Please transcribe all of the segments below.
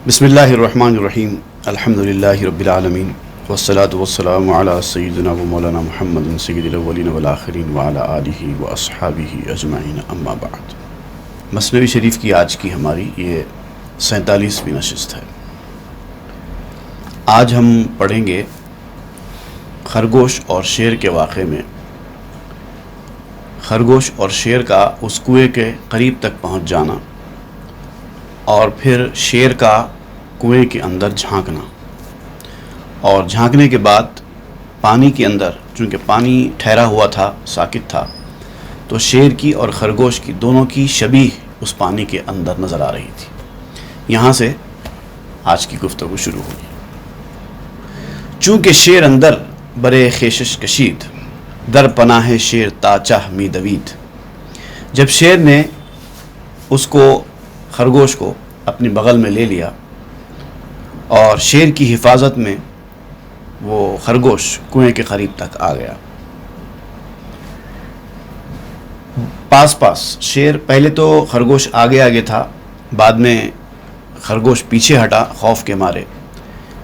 بسم اللہ الرحمن الرحیم الحمد للہ رب العالمین والصلاة والسلام علی سیدنا و مولانا محمد سید الاولین والآخرین وعلی آلہ واصحابہ اجمعین اما بعد۔ مثنوی شریف کی آج کی ہماری یہ 47ویں نشست ہے۔ آج ہم پڑھیں گے خرگوش اور شیر کے واقعے میں خرگوش اور شیر کا اس کنویں کے قریب تک پہنچ جانا اور پھر شیر کا کنویں کے اندر جھانکنا، اور جھانکنے کے بعد پانی کے اندر، چونکہ پانی ٹھہرا ہوا تھا، ساکت تھا، تو شیر کی اور خرگوش کی دونوں کی شبیہ اس پانی کے اندر نظر آ رہی تھی۔ یہاں سے آج کی گفتگو شروع ہوئی۔ چونکہ شیر اندر برے خیشش کشید، در پناہ شیر تا چاہ می دوید۔ جب شیر نے اس کو خرگوش کو اپنی بغل میں لے لیا اور شیر کی حفاظت میں وہ خرگوش کنویں کے قریب تک آ گیا، پاس شیر، پہلے تو خرگوش آگے آگے تھا، بعد میں خرگوش پیچھے ہٹا خوف کے مارے۔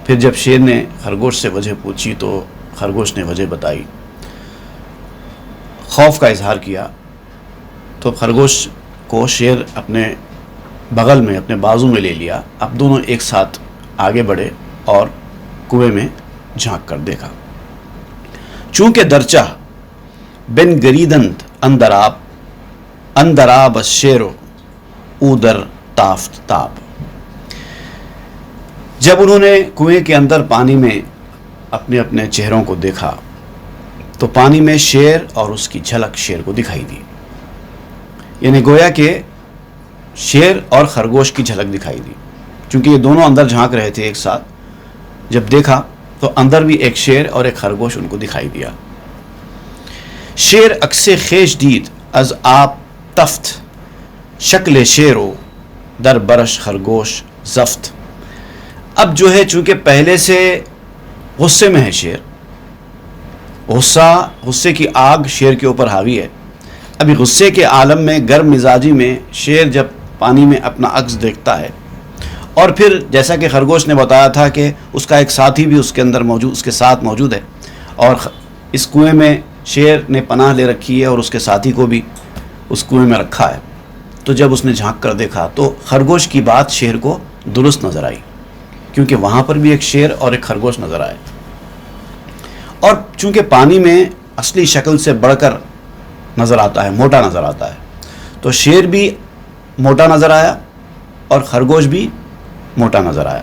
پھر جب شیر نے خرگوش سے وجہ پوچھی تو خرگوش نے وجہ بتائی، خوف کا اظہار کیا، تو خرگوش کو شیر اپنے بغل میں، اپنے بازو میں لے لیا۔ اب دونوں ایک ساتھ آگے بڑھے اور کنویں میں جھانک کر دیکھا۔ چونکہ درچہ بن گریدند اندر آب شیرو او در تافت تاب۔ جب انہوں نے کنویں کے اندر پانی میں اپنے اپنے چہروں کو دیکھا تو پانی میں شیر اور اس کی جھلک شیر کو دکھائی دی، یعنی گویا کہ شیر اور خرگوش کی جھلک دکھائی دی، چونکہ یہ دونوں اندر جھانک رہے تھے ایک ساتھ۔ جب دیکھا تو اندر بھی ایک شیر اور ایک خرگوش ان کو دکھائی دیا۔ شیر اکسے خیش دید از آپ تفت، شکل شیرو در برش خرگوش زفت۔ اب جو ہے چونکہ پہلے سے غصے میں ہے شیر، غصے کی آگ شیر کے اوپر حاوی ہے۔ ابھی غصے کے عالم میں، گرم مزاجی میں، شیر جب پانی میں اپنا عکس دیکھتا ہے، اور پھر جیسا کہ خرگوش نے بتایا تھا کہ اس کا ایک ساتھی بھی اس کے اندر موجود، اس کے ساتھ موجود ہے، اور اس کنویں میں شیر نے پناہ لے رکھی ہے اور اس کے ساتھی کو بھی اس کنویں میں رکھا ہے۔ تو جب اس نے جھانک کر دیکھا تو خرگوش کی بات شیر کو درست نظر آئی، کیونکہ وہاں پر بھی ایک شیر اور ایک خرگوش نظر آئے، اور چونکہ پانی میں اصلی شکل سے بڑھ کر نظر آتا ہے، موٹا نظر آتا ہے، تو شیر بھی موٹا نظر آیا اور خرگوش بھی موٹا نظر آیا۔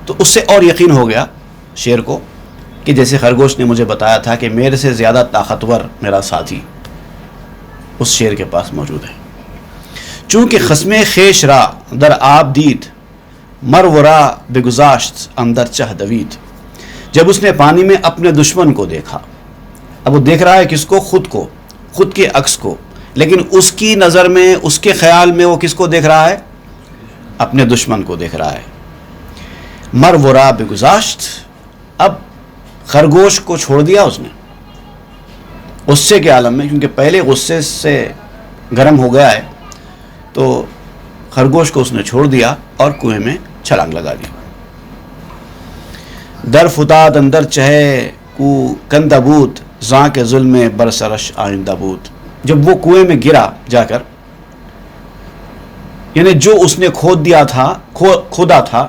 تو اس سے اور یقین ہو گیا شیر کو کہ جیسے خرگوش نے مجھے بتایا تھا کہ میرے سے زیادہ طاقتور میرا ساتھی اس شیر کے پاس موجود ہے۔ چونکہ خصم خیش را در آب دید، مر ورا بگذاشت اندر چہ دوید۔ جب اس نے پانی میں اپنے دشمن کو دیکھا، اب وہ دیکھ رہا ہے کس کو؟ خود کے عکس کو، لیکن اس کی نظر میں، اس کے خیال میں وہ کس کو دیکھ رہا ہے؟ اپنے دشمن کو دیکھ رہا ہے۔ مر ورا بگذاشت، اب خرگوش کو چھوڑ دیا اس نے غصے کے عالم میں، کیونکہ پہلے غصے سے گرم ہو گیا ہے، تو خرگوش کو اس نے چھوڑ دیا اور کنویں میں چھلانگ لگا دی۔ در فتاد اندر چہے کو کندہ بود، زاں کے ظلم برسرش آئندہ بود۔ جب وہ کنویں میں گرا جا کر، یعنی جو اس نے کھودا تھا،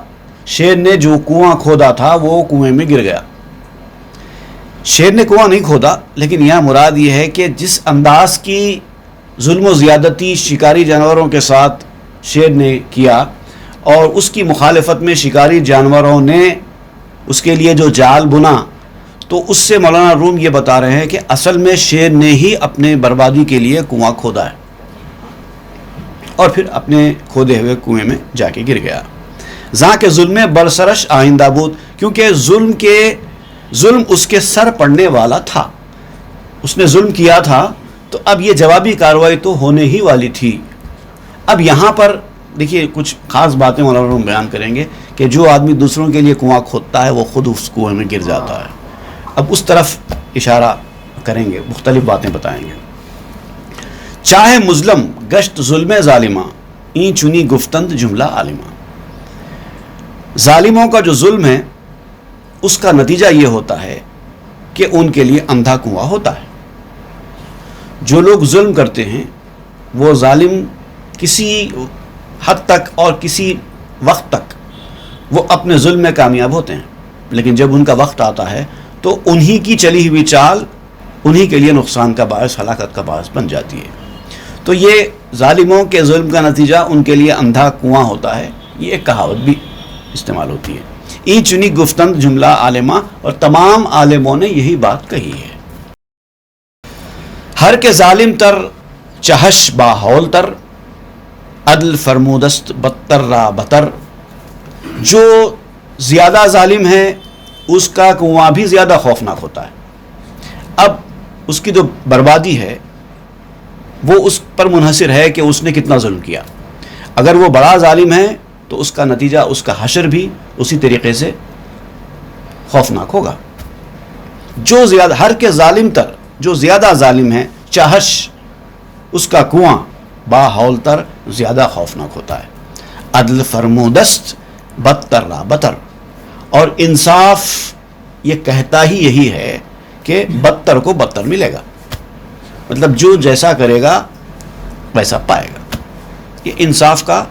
شیر نے جو کنواں کھودا تھا وہ کنویں میں گر گیا۔ شیر نے کنواں نہیں کھودا، لیکن یہاں مراد یہ ہے کہ جس انداز کی ظلم و زیادتی شکاری جانوروں کے ساتھ شیر نے کیا، اور اس کی مخالفت میں شکاری جانوروں نے اس کے لیے جو جال بنا، تو اس سے مولانا روم یہ بتا رہے ہیں کہ اصل میں شیر نے ہی اپنے بربادی کے لیے کنواں کھودا ہے، اور پھر اپنے کھودے ہوئے کنویں میں جا کے گر گیا۔ زاں کے ظلم برسرش آئندہ بود، کیونکہ ظلم اس کے سر پڑنے والا تھا، اس نے ظلم کیا تھا، تو اب یہ جوابی کارروائی تو ہونے ہی والی تھی۔ اب یہاں پر دیکھیے کچھ خاص باتیں مولانا روم بیان کریں گے کہ جو آدمی دوسروں کے لیے کنواں کھودتا ہے وہ خود اس کنویں میں گر جاتا ہے۔ اب اس طرف اشارہ کریں گے، مختلف باتیں بتائیں گے۔ چاہے مظلم گشت ظلم ظالمہ، این چنی گفتند جملہ عالمہ۔ ظالموں کا جو ظلم ہے اس کا نتیجہ یہ ہوتا ہے کہ ان کے لیے اندھا کنواں ہوتا ہے. جو لوگ ظلم کرتے ہیں وہ ظالم کسی حد تک اور کسی وقت تک وہ اپنے ظلم میں کامیاب ہوتے ہیں، لیکن جب ان کا وقت آتا ہے تو انہی کی چلی ہوئی چال انہی کے لیے نقصان کا باعث، ہلاکت کا باعث بن جاتی ہے. تو یہ ظالموں کے ظلم کا نتیجہ ان کے لیے اندھا کنواں ہوتا ہے. یہ ایک کہاوت بھی استعمال ہوتی ہے. ای چنی گفتند جملہ عالمہ، اور تمام عالموں نے یہی بات کہی ہے. ہر کے ظالم تر چہش با ہول تر، عدل فرمودست بدتر را بتر. جو زیادہ ظالم ہے اس کا کنواں بھی زیادہ خوفناک ہوتا ہے. اب اس کی جو بربادی ہے وہ اس پر منحصر ہے کہ اس نے کتنا ظلم کیا. اگر وہ بڑا ظالم ہے تو اس کا نتیجہ، اس کا حشر بھی اسی طریقے سے خوفناک ہوگا. جو زیادہ، ہر کے ظالم تر، جو زیادہ ظالم ہے، چاہش اس کا کنواں با ہول تر زیادہ خوفناک ہوتا ہے. عدل فرمودست بدتر را بتر، اور انصاف یہ کہتا ہی یہی ہے کہ بدتر کو بدتر ملے گا. مطلب جو جیسا کرے گا ویسا پائے گا. یہ انصاف کا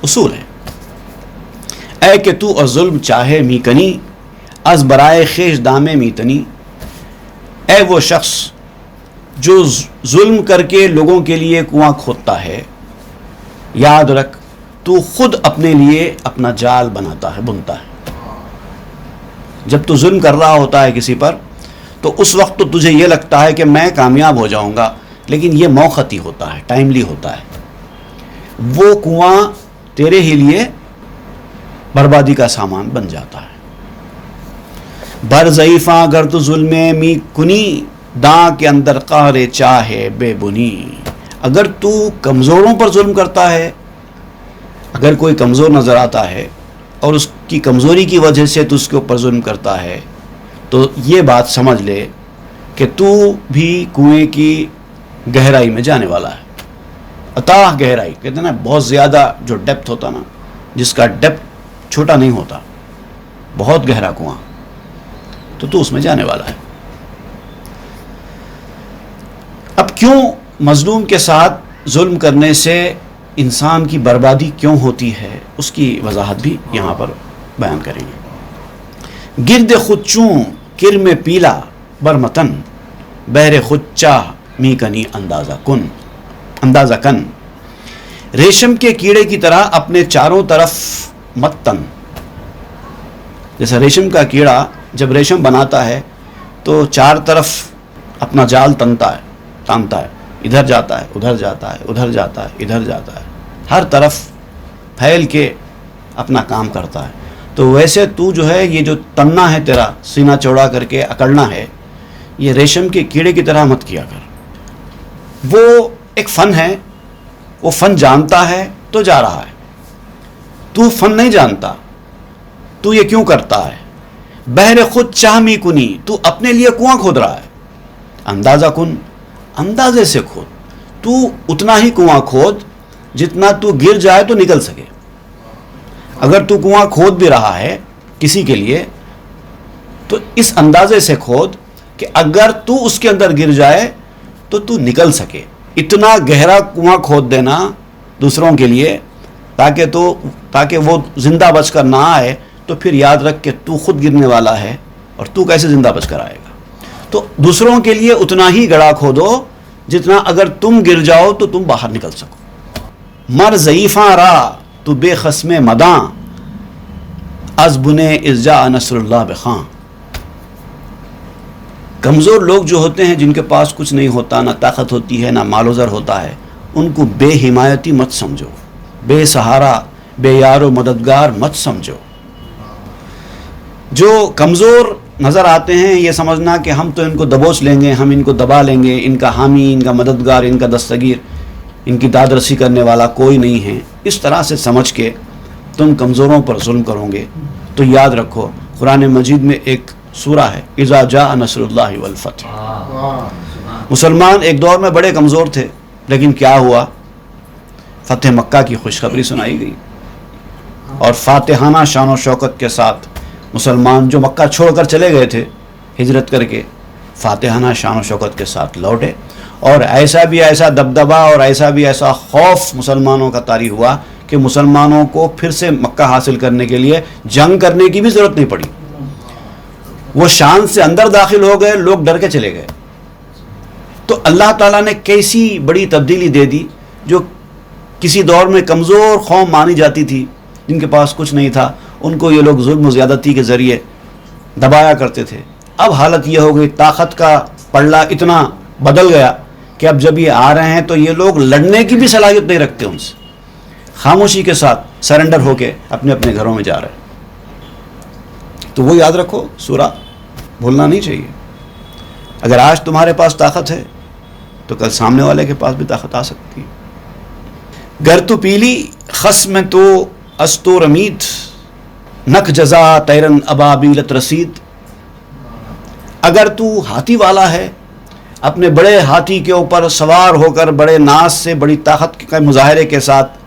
اصول ہے. اے کہ تو اور ظلم چاہے می کنی، از برائے خیش دامے می تنی. اے وہ شخص جو ظلم کر کے لوگوں کے لیے کنواں کھودتا ہے، یاد رکھ تو خود اپنے لیے اپنا جال بناتا ہے، بنتا ہے. جب تو ظلم کر رہا ہوتا ہے کسی پر تو اس وقت تو تجھے یہ لگتا ہے کہ میں کامیاب ہو جاؤں گا، لیکن یہ موقتی ہوتا ہے، ٹائملی ہوتا ہے. وہ کنواں تیرے ہی لیے بربادی کا سامان بن جاتا ہے. بر ضعیفاں اگر تو ظلم می کنی، داں کے اندر قہر چاہے بے بنی. اگر تو کمزوروں پر ظلم کرتا ہے، اگر کوئی کمزور نظر آتا ہے اور اس کی کمزوری کی وجہ سے تو اس کے اوپر ظلم کرتا ہے، تو یہ بات سمجھ لے کہ تو بھی کنویں کی گہرائی میں جانے والا ہے. اتاہ گہرائی کہتے ہیں نا، بہت زیادہ جو ڈیپتھ ہوتا نا، جس کا ڈیپتھ چھوٹا نہیں ہوتا، بہت گہرا کنواں، تو اس میں جانے والا ہے. اب کیوں مظلوم کے ساتھ ظلم کرنے سے انسان کی بربادی کیوں ہوتی ہے، اس کی وضاحت بھی یہاں پر بیان کریں گے. گرد خود چون کرم پیلا برمتن، بہر خود چاہ می کنی اندازہ کن. ریشم کے کیڑے کی طرح اپنے چاروں طرف مت تن. جیسا ریشم کا کیڑا جب ریشم بناتا ہے تو چار طرف اپنا جال تانتا ہے، ادھر جاتا ہے، ادھر جاتا ہے، ادھر جاتا ہے، ادھر جاتا ہے، ہر طرف پھیل کے اپنا کام کرتا ہے. تو ویسے تو جو ہے یہ جو تننا ہے تیرا، سینہ چوڑا کر کے اکڑنا ہے، یہ ریشم کے کیڑے کی طرح مت کیا کر. وہ ایک فن ہے، وہ فن جانتا ہے تو جا رہا ہے. تو فن نہیں جانتا، تو یہ کیوں کرتا ہے؟ بہر خود چاہ می کنی، تو اپنے لیے کنواں کھود رہا ہے. اندازہ کن، اندازے سے کھود. تو اتنا ہی کنواں کھود جتنا تو گر جائے تو نکل سکے. اگر تو کنواں کھود بھی رہا ہے کسی کے لیے تو اس اندازے سے کھود کہ اگر تو اس کے اندر گر جائے تو تو نکل سکے. اتنا گہرا کنواں کھود دینا دوسروں کے لیے تاکہ وہ زندہ بچ کر نہ آئے، تو پھر یاد رکھ کہ تو خود گرنے والا ہے اور تو کیسے زندہ بچ کر آئے گا. تو دوسروں کے لیے اتنا ہی گڑھا کھودو جتنا اگر تم گر جاؤ تو تم باہر نکل سکو. مر ضعیفاں را تو بے خصم مداں، از بنے ازجا نصر اللہ بخاں. کمزور لوگ جو ہوتے ہیں، جن کے پاس کچھ نہیں ہوتا، نہ طاقت ہوتی ہے، نہ مال و زر ہوتا ہے، ان کو بے حمایتی مت سمجھو، بے سہارا، بے یار و مددگار مت سمجھو. جو کمزور نظر آتے ہیں یہ سمجھنا کہ ہم تو ان کو دبوچ لیں گے، ہم ان کو دبا لیں گے، ان کا حامی، ان کا مددگار، ان کا دستگیر، ان کی داد رسی کرنے والا کوئی نہیں ہے. اس طرح سے سمجھ کے تم کمزوروں پر ظلم کرو گے تو یاد رکھو قرآن مجید میں ایک سورہ ہے، اذا جاء نصر اللہ والفتح. مسلمان ایک دور میں بڑے کمزور تھے، لیکن کیا ہوا؟ فتح مکہ کی خوشخبری سنائی گئی. اور فاتحانہ شان و شوکت کے ساتھ مسلمان جو مکہ چھوڑ کر چلے گئے تھے ہجرت کر کے، فاتحانہ شان و شوکت کے ساتھ لوٹے، اور ایسا بھی ایسا دبدبا اور ایسا بھی ایسا خوف مسلمانوں کا طاری ہوا کہ مسلمانوں کو پھر سے مکہ حاصل کرنے کے لیے جنگ کرنے کی بھی ضرورت نہیں پڑی، وہ شان سے اندر داخل ہو گئے، لوگ ڈر کے چلے گئے۔ تو اللہ تعالیٰ نے کیسی بڑی تبدیلی دے دی، جو کسی دور میں کمزور قوم مانی جاتی تھی، جن کے پاس کچھ نہیں تھا، ان کو یہ لوگ ظلم و زیادتی کے ذریعے دبایا کرتے تھے۔ اب حالت یہ ہو گئی، طاقت کا پلڑا اتنا بدل گیا کہ اب جب یہ آ رہے ہیں تو یہ لوگ لڑنے کی بھی صلاحیت نہیں رکھتے، ان سے خاموشی کے ساتھ سرنڈر ہو کے اپنے اپنے گھروں میں جا رہے ہیں۔ تو وہ یاد رکھو، سورہ بھولنا نہیں چاہیے۔ اگر آج تمہارے پاس طاقت ہے تو کل سامنے والے کے پاس بھی طاقت آ سکتی ہے۔ گر تو پیلی خصم تو استو رمید، نک جزا تیرن ابابیلت رسید۔ اگر تو ہاتھی والا ہے، اپنے بڑے ہاتھی کے اوپر سوار ہو کر بڑے ناز سے بڑی طاقت کے مظاہرے کے ساتھ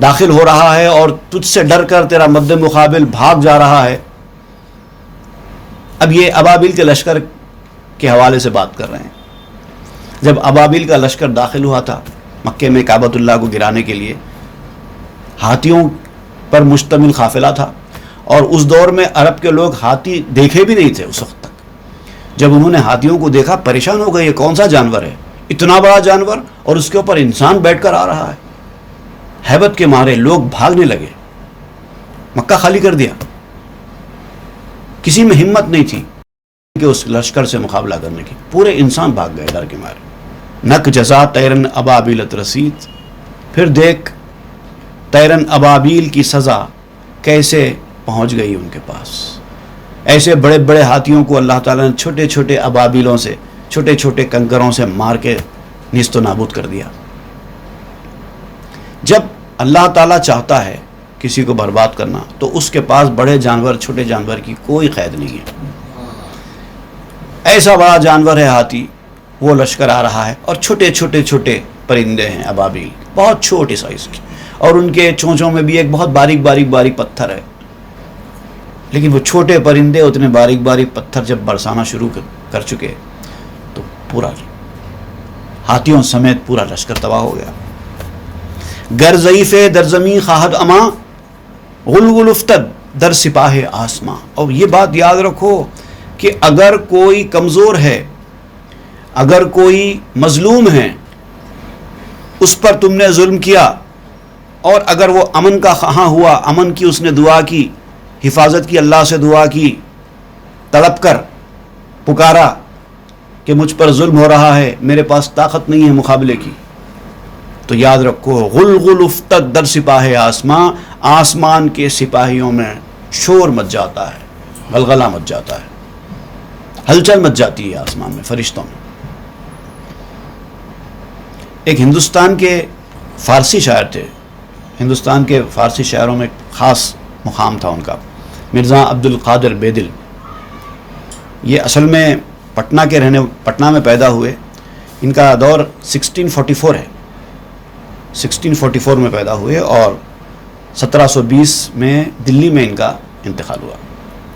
داخل ہو رہا ہے اور تجھ سے ڈر کر تیرا مد مقابل بھاگ جا رہا ہے۔ اب یہ ابابیل کے لشکر کے حوالے سے بات کر رہے ہیں۔ جب ابابیل کا لشکر داخل ہوا تھا مکے میں کعبۃ اللہ کو گرانے کے لیے، ہاتھیوں پر مشتمل قافلہ تھا، اور اس دور میں عرب کے لوگ ہاتھی دیکھے بھی نہیں تھے اس وقت تک۔ جب انہوں نے ہاتھیوں کو دیکھا پریشان ہو گئے، یہ کون سا جانور ہے، اتنا بڑا جانور اور اس کے اوپر انسان بیٹھ کر آ رہا ہے۔ ہیبت کے مارے لوگ بھاگنے لگے، مکہ خالی کر دیا۔ کسی میں ہمت نہیں تھی کہ اس لشکر سے مقابلہ کرنے کی، پورے انسان بھاگ گئے ڈر کے مارے۔ نک جزا تیرن ابابیلت رسید، پھر دیکھ تیرن ابابیل کی سزا کیسے پہنچ گئی ان کے پاس۔ ایسے بڑے بڑے ہاتھیوں کو اللہ تعالیٰ نے چھوٹے چھوٹے ابابیلوں سے، چھوٹے چھوٹے کنکروں سے مار کے نیست و نابود کر دیا۔ جب اللہ تعالیٰ چاہتا ہے کسی کو برباد کرنا تو اس کے پاس بڑے جانور چھوٹے جانور کی کوئی قید نہیں ہے۔ ایسا بڑا جانور ہے ہاتھی، وہ لشکر آ رہا ہے، اور چھوٹے چھوٹے چھوٹے پرندے ہیں ابابیل، بہت چھوٹی سائز کی، اور ان کے چونچوں میں بھی ایک بہت باریک باریک باریک پتھر ہے۔ لیکن وہ چھوٹے پرندے اتنے باریک باریک پتھر جب برسانا شروع کر چکے تو پورا ہاتھیوں سمیت پورا لشکر تباہ ہو گیا۔ گر ضعیف در زمین خواہد اما، غلغل افتد در سپاہ آسماں۔ اور یہ بات یاد رکھو کہ اگر کوئی کمزور ہے، اگر کوئی مظلوم ہے، اس پر تم نے ظلم کیا، اور اگر وہ امن کا خواہاں ہوا، امن کی اس نے دعا کی، حفاظت کی، اللہ سے دعا کی، تڑپ کر پکارا کہ مجھ پر ظلم ہو رہا ہے، میرے پاس طاقت نہیں ہے مقابلے کی، تو یاد رکھو غلغل افتد در سپاہ آسماں، آسمان کے سپاہیوں میں شور مچ جاتا ہے، غلغلہ مچ جاتا ہے، ہلچل مچ جاتی ہے آسمان میں، فرشتوں میں۔ ایک ہندوستان کے فارسی شاعر تھے، ہندوستان کے فارسی شاعروں میں خاص مقام تھا ان کا، مرزا عبد القادر بیدل۔ یہ اصل میں پٹنہ میں پیدا ہوئے، ان کا دور 1644 ہے، 1644 میں پیدا ہوئے اور 1720 میں دلی میں ان کا انتقال ہوا۔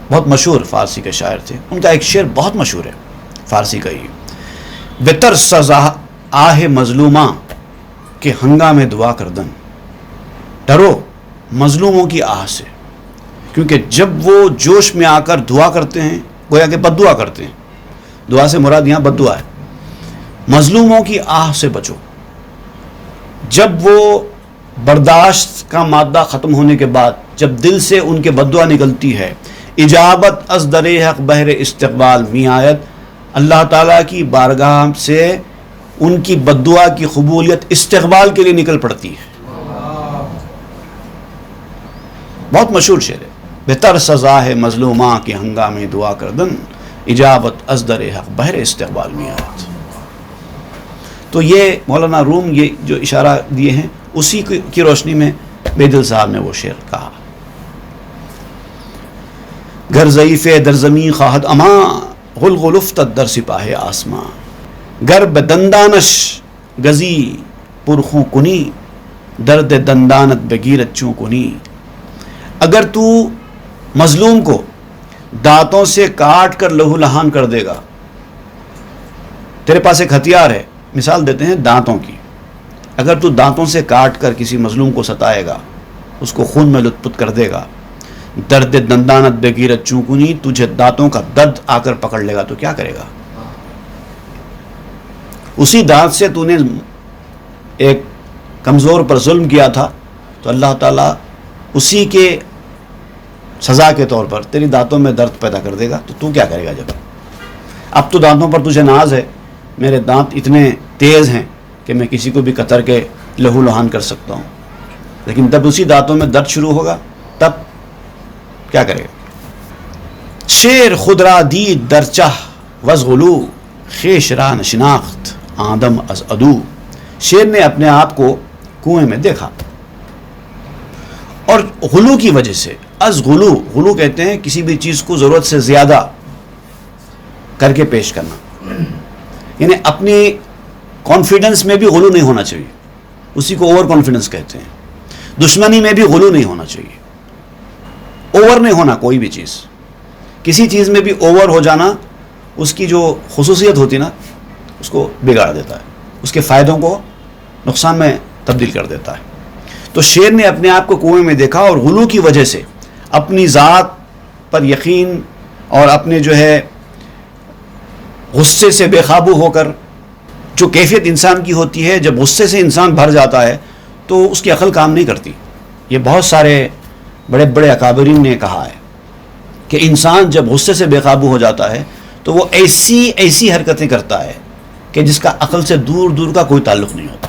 بہت مشہور فارسی کے شاعر تھے۔ ان کا ایک شعر بہت مشہور ہے فارسی کا، یہ بتر سزا آہ مظلوماں کہ ہنگامے دعا کردن۔ ڈرو مظلوموں کی آہ سے، کیونکہ جب وہ جوش میں آ کر دعا کرتے ہیں، گویا کہ بد دعا کرتے ہیں، دعا سے مراد یہاں بد دعا ہے، مظلوموں کی آہ سے بچو۔ جب وہ برداشت کا مادہ ختم ہونے کے بعد جب دل سے ان کے بد دعا نکلتی ہے، اجابت از در حق بہر استقبال می آیت، اللہ تعالیٰ کی بارگاہ سے ان کی بد دعا کی قبولیت استقبال کے لیے نکل پڑتی ہے۔ بہت مشہور شعر ہے، بہتر سزا ہے مظلوماں کی ہنگامے دعا کردن، اجابت از در حق بہر استقبال می آیت۔ تو یہ مولانا روم یہ جو اشارہ دیے ہیں اسی کی روشنی میں بیدل صاحب نے وہ شعر کہا۔ گر ضعیف در زمین خواہد اما، غلغل افتد در سپاہ آسماں۔ گر بدندانش گزی پرخوں کنی، درد دندانت بگیرت چوں کنی۔ اگر تو مظلوم کو دانتوں سے کاٹ کر لہو لہان کر دے گا، تیرے پاس ایک ہتھیار ہے، مثال دیتے ہیں دانتوں کی، اگر تو دانتوں سے کاٹ کر کسی مظلوم کو ستائے گا، اس کو خون میں لت پت کر دے گا، درد دندانت بغیرت چونکنی، تجھے دانتوں کا درد آ کر پکڑ لے گا تو کیا کرے گا؟ اسی دانت سے تو نے ایک کمزور پر ظلم کیا تھا تو اللہ تعالیٰ اسی کے سزا کے طور پر تیری دانتوں میں درد پیدا کر دے گا، تو کیا کرے گا؟ جب اب تو دانتوں پر تجھے ناز ہے، میرے دانت اتنے تیز ہیں کہ میں کسی کو بھی قطر کے لہو لہان کر سکتا ہوں، لیکن جب اسی دانتوں میں درد شروع ہوگا تب کیا کرے گا؟ شیر خود را دید در چہ وز غلو، خیش را نشناخت آدم از عدو. شیر نے اپنے آپ کو کنویں میں دیکھا اور غلو کی وجہ سے، از غلو، غلو کہتے ہیں کسی بھی چیز کو ضرورت سے زیادہ کر کے پیش کرنا، یعنی اپنی کانفیڈنس میں بھی غلو نہیں ہونا چاہیے، اسی کو اوور کانفیڈنس کہتے ہیں. دشمنی میں بھی غلو نہیں ہونا چاہیے، اوور نہیں ہونا کوئی بھی چیز. کسی چیز میں بھی اوور ہو جانا اس کی جو خصوصیت ہوتی نا اس کو بگاڑ دیتا ہے، اس کے فائدوں کو نقصان میں تبدیل کر دیتا ہے. تو شیر نے اپنے آپ کو کنویں میں دیکھا اور غلو کی وجہ سے اپنی ذات پر یقین اور اپنے جو ہے غصے سے بے قابو ہو کر، جو کیفیت انسان کی ہوتی ہے جب غصے سے انسان بھر جاتا ہے تو اس کی عقل کام نہیں کرتی. یہ بہت سارے بڑے بڑے اکابرین نے کہا ہے کہ انسان جب غصے سے بے قابو ہو جاتا ہے تو وہ ایسی حرکتیں کرتا ہے کہ جس کا عقل سے دور دور کا کوئی تعلق نہیں ہوتا،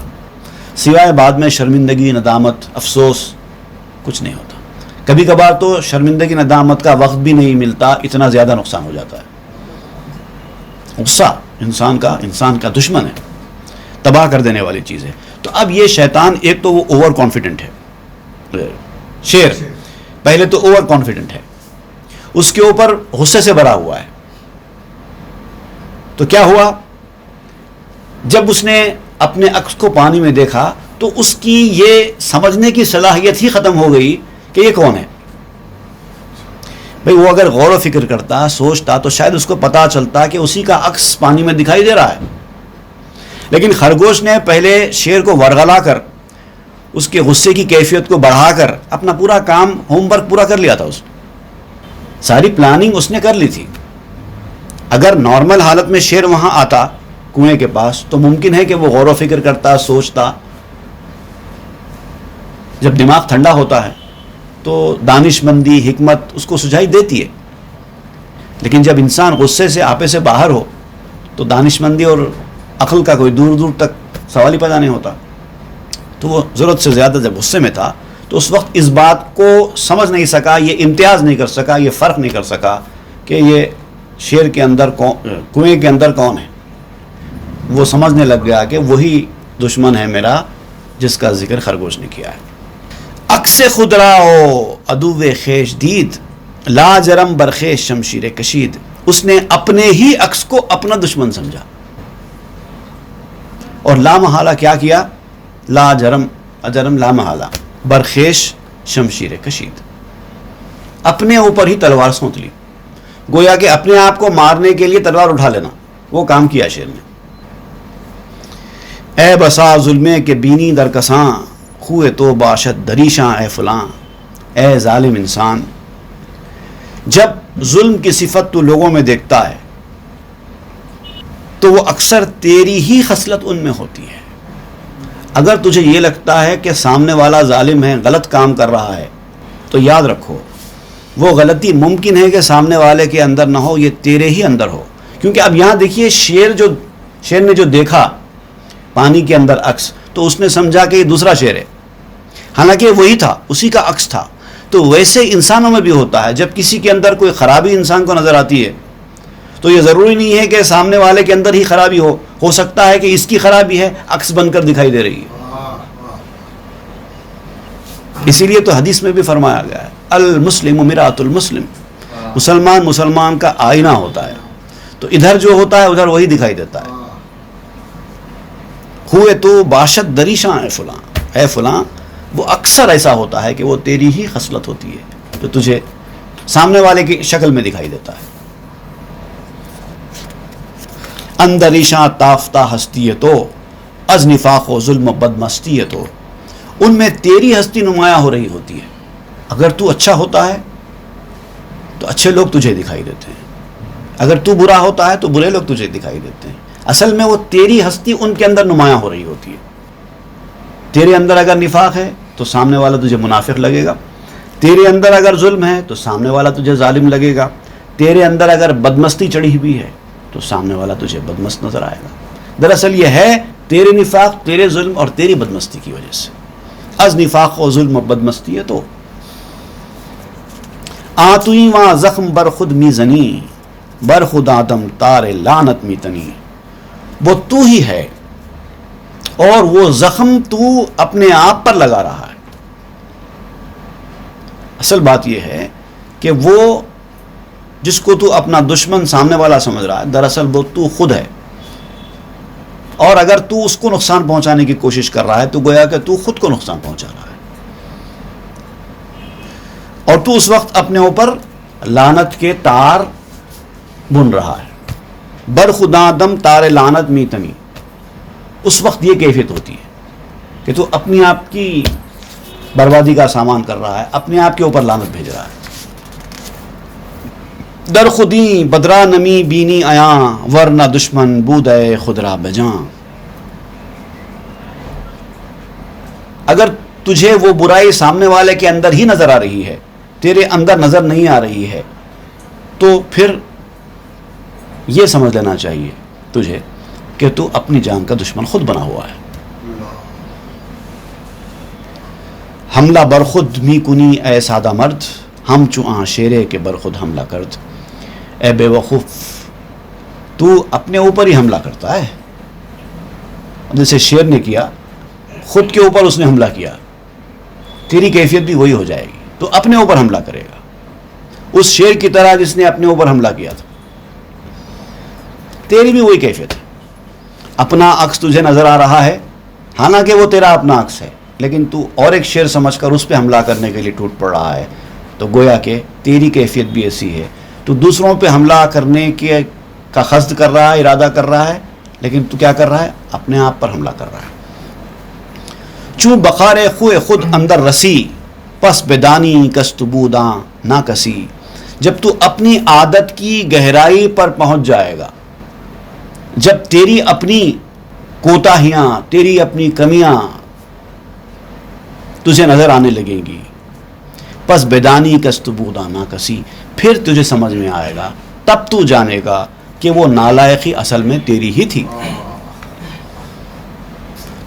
سوائے بعد میں شرمندگی، ندامت، افسوس، کچھ نہیں ہوتا. کبھی کبھار تو شرمندگی ندامت کا وقت بھی نہیں ملتا، اتنا زیادہ نقصان ہو جاتا ہے. غصہ انسان کا دشمن ہے، تباہ کر دینے والی چیز ہے. تو اب یہ شیطان، ایک تو وہ اوور کانفیڈنٹ ہے، شیر پہلے تو اوور کانفیڈنٹ ہے، اس کے اوپر غصے سے بھرا ہوا ہے. تو کیا ہوا؟ جب اس نے اپنے عکس کو پانی میں دیکھا تو اس کی یہ سمجھنے کی صلاحیت ہی ختم ہو گئی کہ یہ کون ہے. بھئی وہ اگر غور و فکر کرتا، سوچتا تو شاید اس کو پتا چلتا کہ اسی کا عکس پانی میں دکھائی دے رہا ہے. لیکن خرگوش نے پہلے شیر کو ورغلا کر اس کے غصے کی کیفیت کو بڑھا کر اپنا پورا کام، ہوم ورک پورا کر لیا تھا. اس ساری پلاننگ اس نے کر لی تھی. اگر نارمل حالت میں شیر وہاں آتا کنویں کے پاس تو ممکن ہے کہ وہ غور و فکر کرتا، سوچتا. جب دماغ ٹھنڈا ہوتا ہے تو دانش مندی، حکمت اس کو سجائی دیتی ہے. لیکن جب انسان غصے سے، آپے سے باہر ہو تو دانش مندی اور عقل کا کوئی دور دور تک سوال ہی پیدا نہیں ہوتا. تو وہ ضرورت سے زیادہ جب غصے میں تھا تو اس وقت اس بات کو سمجھ نہیں سکا، یہ امتیاز نہیں کر سکا، یہ فرق نہیں کر سکا کہ یہ شیر کے اندر کنویں کے اندر کون ہے. وہ سمجھنے لگ گیا کہ وہی دشمن ہے میرا جس کا ذکر خرگوش نے کیا ہے. عکس خود را او عدو خیش دید، لا جرم برخیش شمشیر کشید. اس نے اپنے ہی عکس کو اپنا دشمن سمجھا اور لا محالہ کیا کیا؟ لا جرم، اجرم لا محالہ، برخیش شمشیر کشید. اپنے اوپر ہی تلوار سونت لی، گویا کہ اپنے آپ کو مارنے کے لیے تلوار اٹھا لینا، وہ کام کیا شیر نے. اے بسا ظلمے کے بینی در کساں، خوئے تو باشد دریشاں اے فلاں. اے ظالم انسان، جب ظلم کی صفت تو لوگوں میں دیکھتا ہے تو وہ اکثر تیری ہی خصلت ان میں ہوتی ہے. اگر تجھے یہ لگتا ہے کہ سامنے والا ظالم ہے، غلط کام کر رہا ہے، تو یاد رکھو وہ غلطی ممکن ہے کہ سامنے والے کے اندر نہ ہو، یہ تیرے ہی اندر ہو. کیونکہ اب یہاں دیکھیے شیر نے جو دیکھا پانی کے اندر عکس، تو اس نے سمجھا کہ یہ دوسرا شیر ہے، حالانکہ وہی تھا، اسی کا عکس تھا. تو ویسے انسانوں میں بھی ہوتا ہے، جب کسی کے اندر کوئی خرابی انسان کو نظر آتی ہے تو یہ ضروری نہیں ہے کہ سامنے والے کے اندر ہی خرابی ہو سکتا ہے کہ اس کی خرابی ہے، عکس بن کر دکھائی دے رہی ہے. اسی لیے تو حدیث میں بھی فرمایا گیا ہے المسلم مرآۃ المسلم، مسلمان کا آئینہ ہوتا ہے. تو ادھر جو ہوتا ہے ادھر وہی دکھائی دیتا ہے. ہوئے تو باشد دریشاں اے فلاں، اے فلاں، وہ اکثر ایسا ہوتا ہے کہ وہ تیری ہی خصلت ہوتی ہے. تو تجھے سامنے والے کی شکل میں دکھائی دیتا ہے. اندریشاں تافتہ ہستی ہے تو از نفاق و ظلم و بدمستی ہے تو ان میں تیری ہستی نمایاں ہو رہی ہوتی ہے. اگر تو اچھا ہوتا ہے تو اچھے لوگ تجھے دکھائی دیتے ہیں, اگر تو برا ہوتا ہے تو برے لوگ تجھے دکھائی دیتے ہیں. اصل میں وہ تیری ہستی ان کے اندر نمایاں ہو رہی ہوتی ہے. تیرے اندر اگر نفاق ہے تو سامنے والا تجھے منافق لگے گا, تیرے اندر اگر ظلم ہے تو سامنے والا تجھے ظالم لگے گا, تیرے اندر اگر بدمستی چڑھی ہوئی ہے تو سامنے والا تجھے بدمست نظر آئے گا. دراصل یہ ہے تیرے نفاق, تیرے ظلم اور تیری بدمستی کی وجہ سے. از نفاق و ظلم و بدمستی ہے تو آتوئی وہاں زخم بر خود می زنی بر خود آدم تار لعنت می تنی. وہ تو ہی ہے اور وہ زخم تو اپنے آپ پر لگا رہا ہے. اصل بات یہ ہے کہ وہ جس کو تو اپنا دشمن سامنے والا سمجھ رہا ہے, دراصل وہ تو خود ہے. اور اگر تو اس کو نقصان پہنچانے کی کوشش کر رہا ہے تو گویا کہ تو خود کو نقصان پہنچا رہا ہے, اور تو اس وقت اپنے اوپر لعنت کے تار بن رہا ہے. بر خدا دم تار لعنت می تنی. اس وقت یہ کیفیت ہوتی ہے کہ تو اپنی آپ کی بربادی کا سامان کر رہا ہے, اپنے آپ کے اوپر لعنت بھیج رہا ہے. در خودی بدرا نمی بینی آیاں ورنہ دشمن بودے خدرا بجاں. اگر تجھے وہ برائی سامنے والے کے اندر ہی نظر آ رہی ہے, تیرے اندر نظر نہیں آ رہی ہے, تو پھر یہ سمجھ لینا چاہیے تجھے کہ تو اپنی جان کا دشمن خود بنا ہوا ہے. حملہ برخود می کنی اے سادہ مرد ہم چو شیرے کے برخود حملہ کرد. اے بے وقوف, تو اپنے اوپر ہی حملہ کرتا ہے. جیسے شیر نے کیا, خود کے اوپر اس نے حملہ کیا, تیری کیفیت بھی وہی ہو جائے گی, تو اپنے اوپر حملہ کرے گا اس شیر کی طرح جس نے اپنے اوپر حملہ کیا تھا. تیری بھی وہی کیفیت ہے. اپنا عکس تجھے نظر آ رہا ہے, حالانکہ وہ تیرا اپنا عکس ہے, لیکن تو اور ایک شیر سمجھ کر اس پہ حملہ کرنے کے لیے ٹوٹ پڑ رہا ہے. تو گویا کہ تیری کیفیت بھی ایسی ہے, تو دوسروں پہ حملہ کرنے کا قصد کر رہا ہے, ارادہ کر رہا ہے, لیکن تو کیا کر رہا ہے, اپنے آپ پر حملہ کر رہا ہے. چوں بخار خوئے خود اندر رسی پس بدانی کستبوداں نہ کسی. جب تو اپنی عادت کی گہرائی پر پہنچ جائے گا, جب تیری اپنی کوتاہیاں, تیری اپنی کمیاں تجھے نظر آنے لگیں گی, پس بدانی کستبوداں نہ کسی, پھر تجھے سمجھ میں آئے گا, تب تو جانے گا کہ وہ نالائقی اصل میں تیری ہی تھی.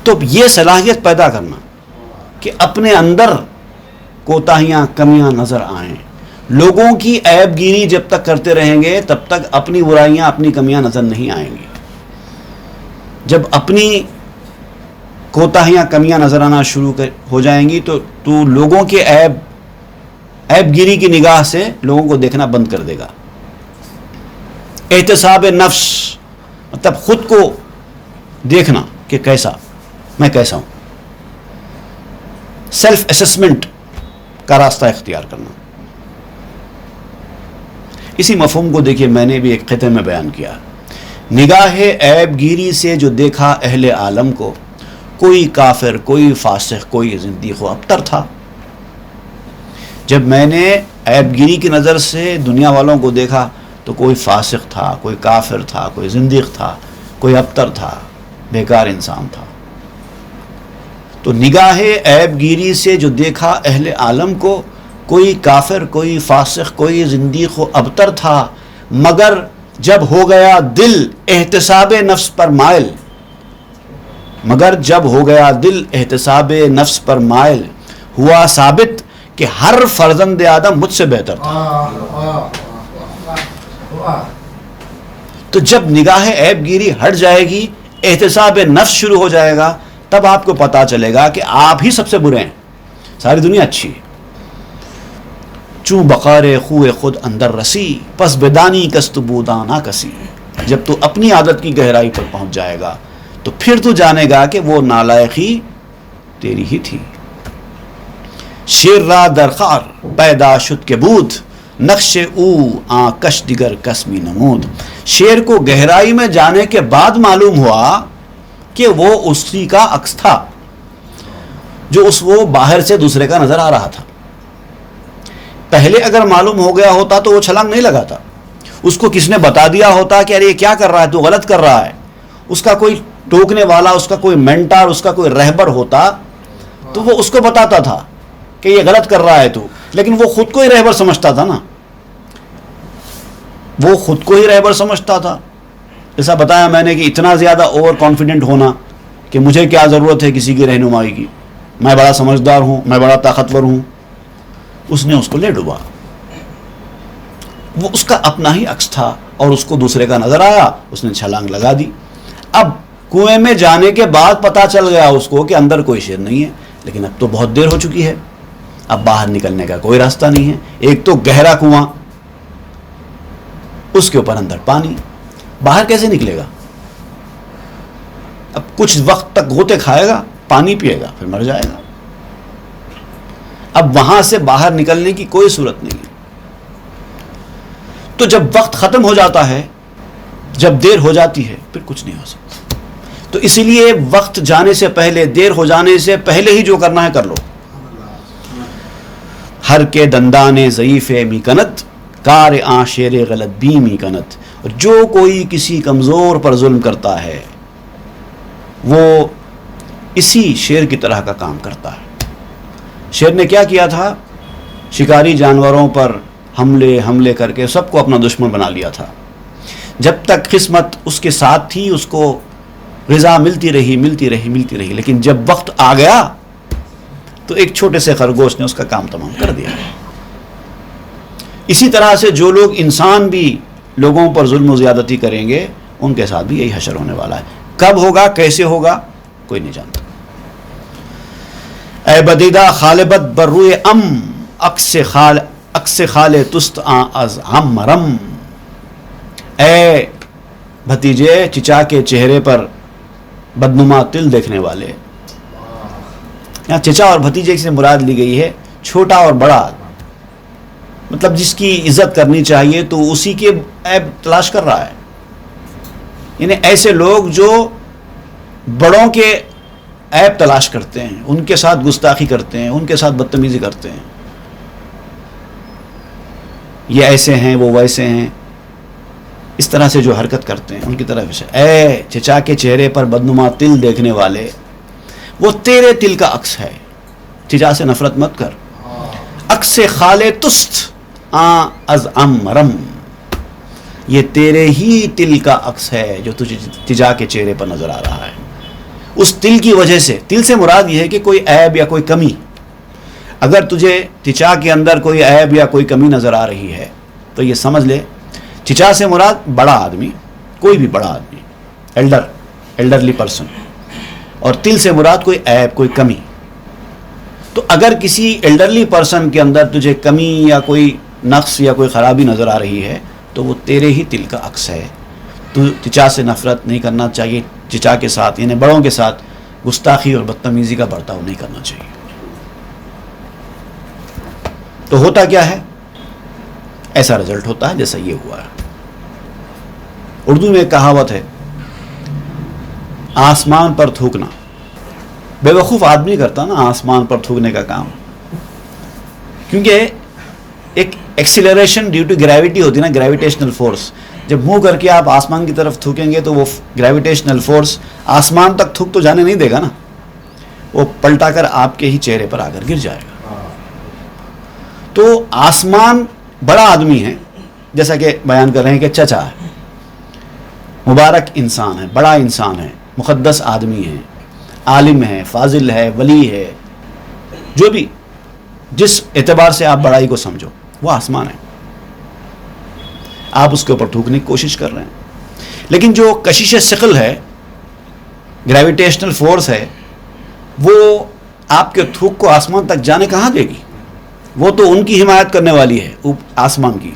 تو یہ صلاحیت پیدا کرنا کہ اپنے اندر کوتاہیاں, کمیاں نظر آئیں. لوگوں کی عیب گیری جب تک کرتے رہیں گے تب تک اپنی برائیاں, اپنی کمیاں نظر نہیں آئیں گی. جب اپنی کوتاہیاں, کمیاں نظر آنا شروع ہو جائیں گی تو لوگوں کے عیب گیری کی نگاہ سے لوگوں کو دیکھنا بند کر دے گا. احتساب نفس مطلب خود کو دیکھنا کہ میں کیسا ہوں, سیلف اسسمنٹ کا راستہ اختیار کرنا. اسی مفہوم کو دیکھیے میں نے بھی ایک خطے میں بیان کیا. نگاہ عیب گیری سے جو دیکھا اہل عالم کو, کوئی کافر, کوئی فاسق, کوئی زندیق و ابتر تھا. جب میں نے عیب گیری کی نظر سے دنیا والوں کو دیکھا تو کوئی فاسق تھا, کوئی کافر تھا, کوئی زندیق تھا, کوئی ابتر تھا, بیکار انسان تھا. تو نگاہ عیب گیری سے جو دیکھا اہل عالم کو, کوئی کافر, کوئی فاسق, کوئی زندیق و ابتر تھا, مگر جب ہو گیا دل احتساب نفس پر مائل, مگر جب ہو گیا دل احتساب نفس پر مائل, ہوا ثابت کہ ہر فرزند آدم مجھ سے بہتر تھا. تو جب نگاہ عیب گیری ہٹ جائے گی, احتساب نفس شروع ہو جائے گا, تب آپ کو پتا چلے گا کہ آپ ہی سب سے برے ہیں, ساری دنیا اچھی ہے. چوں بقار خوئے خود اندر رسی پس بدانی کستبوداں نہ کسی. جب تو اپنی عادت کی گہرائی پر پہنچ جائے گا تو پھر تو جانے گا کہ وہ نالائقی تیری ہی تھی. شیر را در خار پیدا شد کے بود نقش او آکش دیگر کسمی نمود. شیر کو گہرائی میں جانے کے بعد معلوم ہوا کہ وہ اسی کا عکس تھا جو وہ باہر سے دوسرے کا نظر آ رہا تھا. پہلے اگر معلوم ہو گیا ہوتا تو وہ چھلانگ نہیں لگاتا. اس کو کس نے بتا دیا ہوتا کہ ارے یہ کیا کر رہا ہے، تو غلط کر رہا ہے، اس کا کوئی ٹوکنے والا، اس کا کوئی مینٹار، اس کا کوئی رہبر ہوتا تو وہ اس کو بتاتا تھا کہ یہ غلط کر رہا ہے تو. لیکن وہ خود کو ہی رہبر سمجھتا تھا نا، وہ خود کو ہی رہبر سمجھتا تھا. ایسا بتایا میں نے کہ اتنا زیادہ اوور کانفیڈنٹ ہونا کہ مجھے کیا ضرورت ہے کسی کی رہنمائی کی، میں بڑا سمجھدار ہوں، میں بڑا طاقتور ہوں. اس نے اس کو لے ڈوبا. وہ اس کا اپنا ہی عکس تھا اور اس کو دوسرے کا نظر آیا، اس نے چھلانگ لگا دی. اب کنویں میں جانے کے بعد پتا چل گیا اس کو کہ اندر کوئی شیر نہیں ہے، لیکن اب تو بہت دیر ہو چکی ہے، اب باہر نکلنے کا کوئی راستہ نہیں ہے. ایک تو گہرا کنواں، اس کے اوپر اندر پانی، باہر کیسے نکلے گا؟ اب کچھ وقت تک غوطے کھائے گا، پانی پیے گا، پھر مر جائے گا. اب وہاں سے باہر نکلنے کی کوئی صورت نہیں ہے. تو جب وقت ختم ہو جاتا ہے، جب دیر ہو جاتی ہے، پھر کچھ نہیں ہو سکتا. تو اسی لیے وقت جانے سے پہلے، دیر ہو جانے سے پہلے ہی جو کرنا ہے کر لو. ہر کے دندانے ضعیف می کنت کار آں شیر غلط بھی می کنت. جو کوئی کسی کمزور پر ظلم کرتا ہے وہ اسی شیر کی طرح کا کام کرتا ہے. شیر نے کیا کیا تھا؟ شکاری جانوروں پر حملے کر کے سب کو اپنا دشمن بنا لیا تھا. جب تک قسمت اس کے ساتھ تھی اس کو غذا ملتی رہی. لیکن جب وقت آ گیا تو ایک چھوٹے سے خرگوش نے اس کا کام تمام کر دیا. اسی طرح سے جو لوگ انسان بھی لوگوں پر ظلم و زیادتی کریں گے ان کے ساتھ بھی یہی حشر ہونے والا ہے. کب ہوگا، کیسے ہوگا، کوئی نہیں جانتا. اے بدیدہ خالبت بر روئے اکس خال تست آں از ہم مرم. اے بھتیجے چچا کے چہرے پر بدنما تل دیکھنے والے. یہاں چچا اور بھتیجے سے مراد لی گئی ہے چھوٹا اور بڑا، مطلب جس کی عزت کرنی چاہیے تو اسی کے عیب تلاش کر رہا ہے. یعنی ایسے لوگ جو بڑوں کے عیب تلاش کرتے ہیں، ان کے ساتھ گستاخی کرتے ہیں، ان کے ساتھ بدتمیزی کرتے ہیں، یہ ایسے ہیں وہ ویسے ہیں، اس طرح سے جو حرکت کرتے ہیں ان کی طرف سے. اے چچا کے چہرے پر بدنما تل دیکھنے والے، وہ تیرے تل کا عکس ہے. چچا سے نفرت مت کر. عکس خال تست آں از ام رم، یہ تیرے ہی تل کا عکس ہے جو تجھے چچا کے چہرے پر نظر آ رہا ہے. اس تل کی وجہ سے، تل سے مراد یہ ہے کہ کوئی عیب یا کوئی کمی. اگر تجھے چچا کے اندر کوئی عیب یا کوئی کمی نظر آ رہی ہے تو یہ سمجھ لے چچا سے مراد بڑا آدمی، کوئی بھی بڑا آدمی، ایلڈرلی پرسن، اور تل سے مراد کوئی عیب، کوئی کمی. تو اگر کسی ایلڈرلی پرسن کے اندر تجھے کمی یا کوئی نقص یا کوئی خرابی نظر آ رہی ہے تو وہ تیرے ہی تل کا عکس ہے. تو چچا سے نفرت نہیں کرنا چاہیے، چچا کے ساتھ یعنی بڑوں کے ساتھ گستاخی اور بدتمیزی کا برتاؤ نہیں کرنا چاہیے. تو ہوتا کیا ہے؟ ایسا رزلٹ ہوتا ہے جیسا یہ ہوا ہے. اردو میں ایک کہاوت ہے، آسمان پر تھوکنا. بے وقوف آدمی کرتا نا آسمان پر تھوکنے کا کام، کیونکہ ایک ایکسیلریشن ڈیو ٹو گریوٹی ہوتی ہے نا، گریویٹیشنل فورس. جب منہ کر کے آپ آسمان کی طرف تھوکیں گے تو وہ گریویٹیشنل فورس آسمان تک تھوک تو جانے نہیں دے گا نا، وہ پلٹا کر آپ کے ہی چہرے پر آ کر گر جائے گا. تو آسمان بڑا آدمی ہے، جیسا کہ بیان کر رہے ہیں کہ چچا ہے، مبارک انسان ہے، بڑا انسان ہے، مقدس آدمی ہے، عالم ہے، فاضل ہے، ولی ہے، جو بھی جس اعتبار سے آپ بڑائی کو سمجھو وہ آسمان ہے. آپ اس کے اوپر تھوکنے کی کوشش کر رہے ہیں، لیکن جو کشش ثقل ہے، گریویٹیشنل فورس ہے، وہ آپ کے تھوک کو آسمان تک جانے کہاں دے گی؟ وہ تو ان کی حمایت کرنے والی ہے آسمان کی.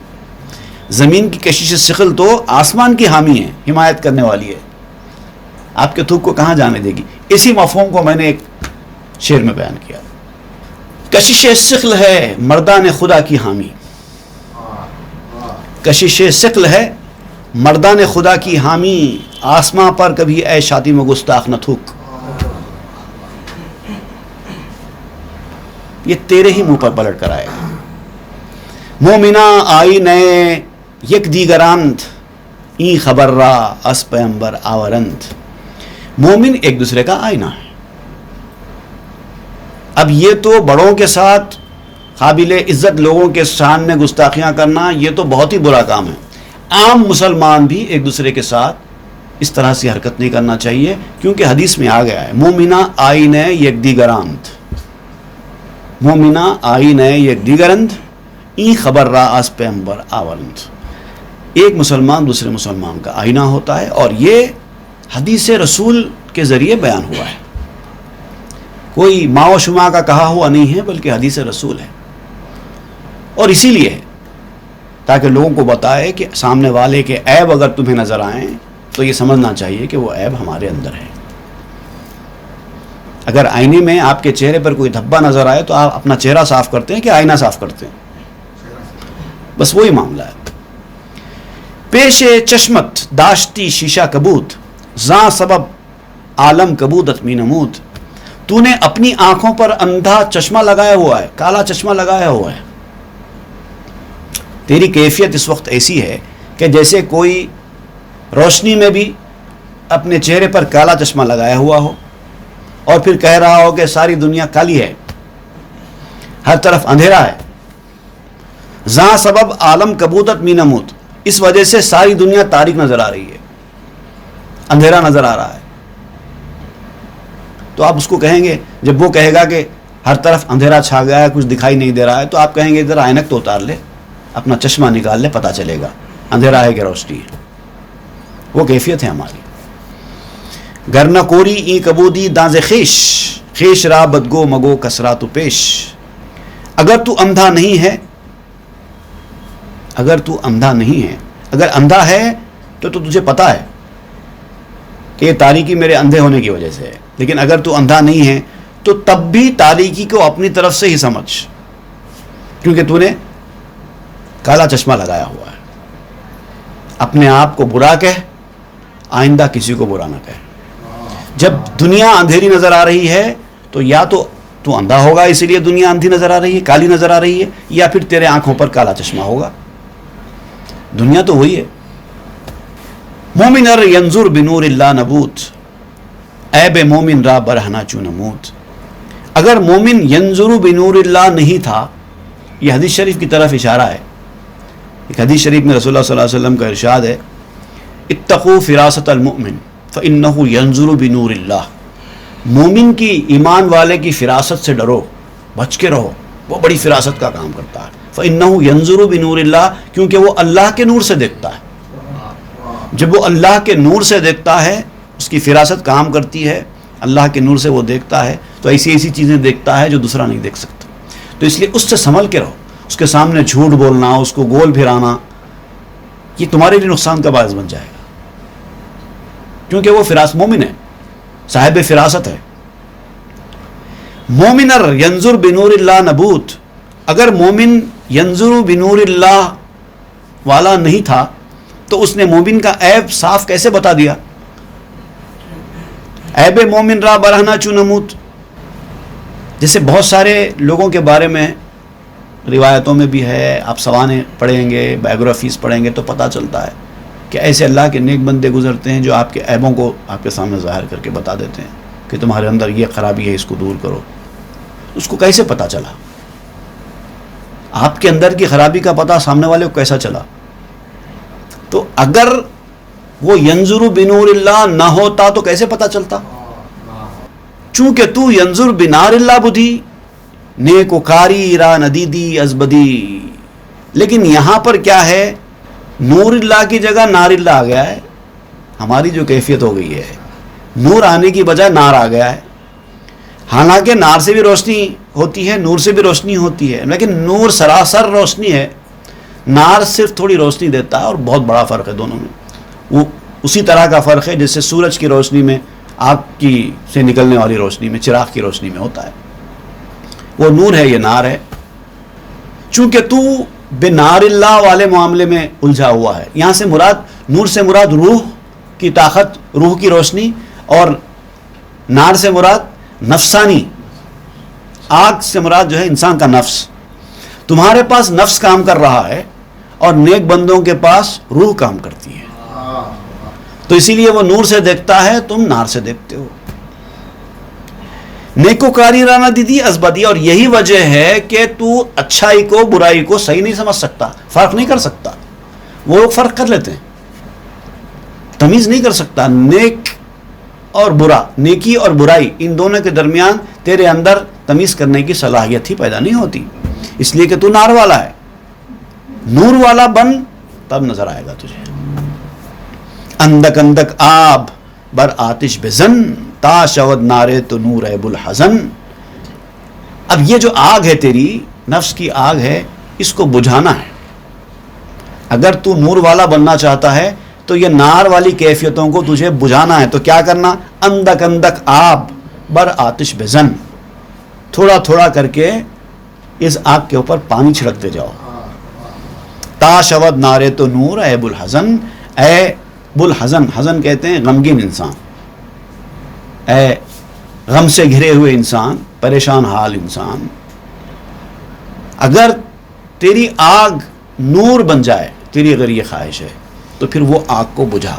زمین کی کشش ثقل تو آسمان کی حامی ہے، حمایت کرنے والی ہے، آپ کے تھوک کو کہاں جانے دے گی؟ اسی مفہوم کو میں نے ایک شعر میں بیان کیا. کشش ثقل ہے مردان خدا کی حامی، کشش ثقل ہے مردان خدا کی حامی، آسماں پر کبھی اے شاطم و گستاخ نہ تھوک۔ یہ تیرے ہی منہ پر پلٹ کر آئے گا۔ مومنہ آئی نئے یک دیگراند، این خبر را اس پیمبر آورند۔ مومن ایک دوسرے کا آئینہ ہے۔ اب یہ تو بڑوں کے ساتھ قابل عزت لوگوں کے سامنے گستاخیاں کرنا یہ تو بہت ہی برا کام ہے۔ عام مسلمان بھی ایک دوسرے کے ساتھ اس طرح سے حرکت نہیں کرنا چاہیے، کیونکہ حدیث میں آ گیا ہے مومنہ آئین یک دیگراند، مومنہ آئین یک دیگرند این خبر را از پیمبر آورند۔ ایک مسلمان دوسرے مسلمان کا آئینہ ہوتا ہے، اور یہ حدیث رسول کے ذریعے بیان ہوا ہے، کوئی ماں و شما کا کہا ہوا نہیں ہے بلکہ حدیث رسول ہے۔ اور اسی لیے ہے تاکہ لوگوں کو بتائے کہ سامنے والے کے عیب اگر تمہیں نظر آئیں تو یہ سمجھنا چاہیے کہ وہ عیب ہمارے اندر ہے۔ اگر آئینے میں آپ کے چہرے پر کوئی دھبا نظر آئے تو آپ اپنا چہرہ صاف کرتے ہیں کہ آئینہ صاف کرتے ہیں؟ بس وہی معاملہ ہے۔ پیش چشمت داشتی شیشہ کبود، زاں سبب عالم کبودت می نمود۔ تو نے اپنی آنکھوں پر اندھا چشمہ لگایا ہوا ہے، کالا چشمہ لگایا ہوا ہے۔ تیری کیفیت اس وقت ایسی ہے کہ جیسے کوئی روشنی میں بھی اپنے چہرے پر کالا چشمہ لگایا ہوا ہو اور پھر کہہ رہا ہو کہ ساری دنیا کالی ہے، ہر طرف اندھیرا ہے۔ زاں سبب عالم کبودت می نمود، اس وجہ سے ساری دنیا تاریک نظر آ رہی ہے، اندھیرا نظر آ رہا ہے۔ تو آپ اس کو کہیں گے، جب وہ کہے گا کہ ہر طرف اندھیرا چھا گیا ہے، کچھ دکھائی نہیں دے رہا ہے، تو آپ کہیں گے ادھر عینک تو اتار لے، اپنا چشمہ نکال لے، پتہ چلے گا اندھیرا ہے کہ روشنی ہے۔ وہ کیفیت ہے ہماری۔ گرنہ کوری ای کبودی دانز خیش، خیش را بدگو مگو کسرا تو پیش۔ اگر تو اندھا نہیں ہے، اگر تو اندھا نہیں ہے، اگر اندھا ہے تو تجھے پتہ ہے کہ یہ تاریکی میرے اندھے ہونے کی وجہ سے ہے، لیکن اگر تو اندھا نہیں ہے تو تب بھی تاریکی کو اپنی طرف سے ہی سمجھ، کیونکہ تو نے کالا چشمہ لگایا ہوا ہے۔ اپنے آپ کو برا کہہ، آئندہ کسی کو برا نہ کہہ۔ جب دنیا اندھیری نظر آ رہی ہے تو یا تو اندھا ہوگا اسی لیے دنیا اندھی نظر آ رہی ہے، کالی نظر آ رہی ہے، یا پھر تیرے آنکھوں پر کالا چشمہ ہوگا۔ دنیا تو وہی ہے۔ مومن ار ینظر بنور اللہ نبوت، عیب مومن را برہنا چو نمود۔ اگر مومن ینظر بنور اللہ نہیں تھا، یہ حدیث شریف کی طرف اشارہ ہے۔ ایک حدیث شریف میں رسول اللہ صلی اللہ علیہ وسلم کا ارشاد ہے، اتقوا فراست المؤمن فإنہ ینظر بنور اللہ۔ مومن کی، ایمان والے کی فراست سے ڈرو، بچ کے رہو، وہ بڑی فراست کا کام کرتا ہے۔ فإنہ ینظر بنور اللہ، کیونکہ وہ اللہ کے نور سے دیکھتا ہے۔ جب وہ اللہ کے نور سے دیکھتا ہے، اس کی فراست کام کرتی ہے، اللہ کے نور سے وہ دیکھتا ہے تو ایسی ایسی چیزیں دیکھتا ہے جو دوسرا نہیں دیکھ سکتا۔ تو اس لیے اس سے سنبھل کے رہو۔ اس کے سامنے جھوٹ بولنا، اس کو گول پھرانا، یہ تمہارے لیے نقصان کا باعث بن جائے گا، کیونکہ وہ فراست مومن ہے، صاحب فراست ہے۔ مومن ار ینظر بنور اللہ نبوت، اگر مومن ینظر بنور اللہ والا نہیں تھا تو اس نے مومن کا عیب صاف کیسے بتا دیا؟ عیب مومن را برہنا چو نمود، جیسے بہت سارے لوگوں کے بارے میں روایتوں میں بھی ہے، آپ سوانے پڑھیں گے، بایوگرافیز پڑھیں گے تو پتہ چلتا ہے کہ ایسے اللہ کے نیک بندے گزرتے ہیں جو آپ کے عیبوں کو آپ کے سامنے ظاہر کر کے بتا دیتے ہیں کہ تمہارے اندر یہ خرابی ہے، اس کو دور کرو۔ اس کو کیسے پتہ چلا؟ آپ کے اندر کی خرابی کا پتہ سامنے والے کو کیسا چلا؟ تو اگر وہ ینظر بنور اللہ نہ ہوتا تو کیسے پتہ چلتا؟ چونکہ تو ینظر بنار اللہ بدھی، نیک و کاری را ندیدی از بدی۔ لیکن یہاں پر کیا ہے، نور اللہ کی جگہ نار اللہ آ گیا ہے۔ ہماری جو کیفیت ہو گئی ہے، نور آنے کی بجائے نار آ گیا ہے۔ حالانکہ نار سے بھی روشنی ہوتی ہے، نور سے بھی روشنی ہوتی ہے، لیکن نور سراسر روشنی ہے، نار صرف تھوڑی روشنی دیتا ہے، اور بہت بڑا فرق ہے دونوں میں۔ وہ اسی طرح کا فرق ہے جیسے سورج کی روشنی میں، آگ کی سے نکلنے والی روشنی میں، چراغ کی روشنی میں ہوتا ہے۔ وہ نور ہے، یہ نار ہے. چونکہ تو بنار اللہ والے معاملے میں الجھا ہوا ہے. یہاں سے مراد، نور سے مراد روح کی طاقت، روح کی روشنی، اور نار سے مراد نفسانی، آگ سے مراد جو ہے انسان کا نفس. تمہارے پاس نفس کام کر رہا ہے اور نیک بندوں کے پاس روح کام کرتی ہے. تو اسی لیے وہ نور سے دیکھتا ہے، تم نار سے دیکھتے ہو. نیکوکاری رانا دیدی ازبدی، اور یہی وجہ ہے کہ تو اچھائی کو برائی کو صحیح نہیں سمجھ سکتا، فرق نہیں کر سکتا. وہ لوگ فرق کر لیتے ہیں، تمیز نہیں کر سکتا. نیک اور برا، نیکی اور برائی، ان دونوں کے درمیان تیرے اندر تمیز کرنے کی صلاحیت ہی پیدا نہیں ہوتی، اس لیے کہ تو نار والا ہے. نور والا بن، تب نظر آئے گا تجھے. اندک اندک آب بر آتش بزن، تا شود نارے تو نور ہے بلحزن. اب یہ جو آگ ہے تیری نفس کی آگ ہے، اس کو بجھانا ہے. اگر تو نور والا بننا چاہتا ہے تو یہ نار والی کیفیتوں کو تجھے بجھانا ہے. تو کیا کرنا؟ اندک اندک آب بر آتش بزن، تھوڑا تھوڑا کر کے اس آگ کے اوپر پانی چھڑکتے جاؤ. تا شود نارے تو نور اے بلحزن، اے بلحزن، حزن کہتے ہیں غمگین انسان، اے غم سے گھرے ہوئے انسان، پریشان حال انسان. اگر تیری آگ نور بن جائے، تیری اگر یہ خواہش ہے، تو پھر وہ آگ کو بجھا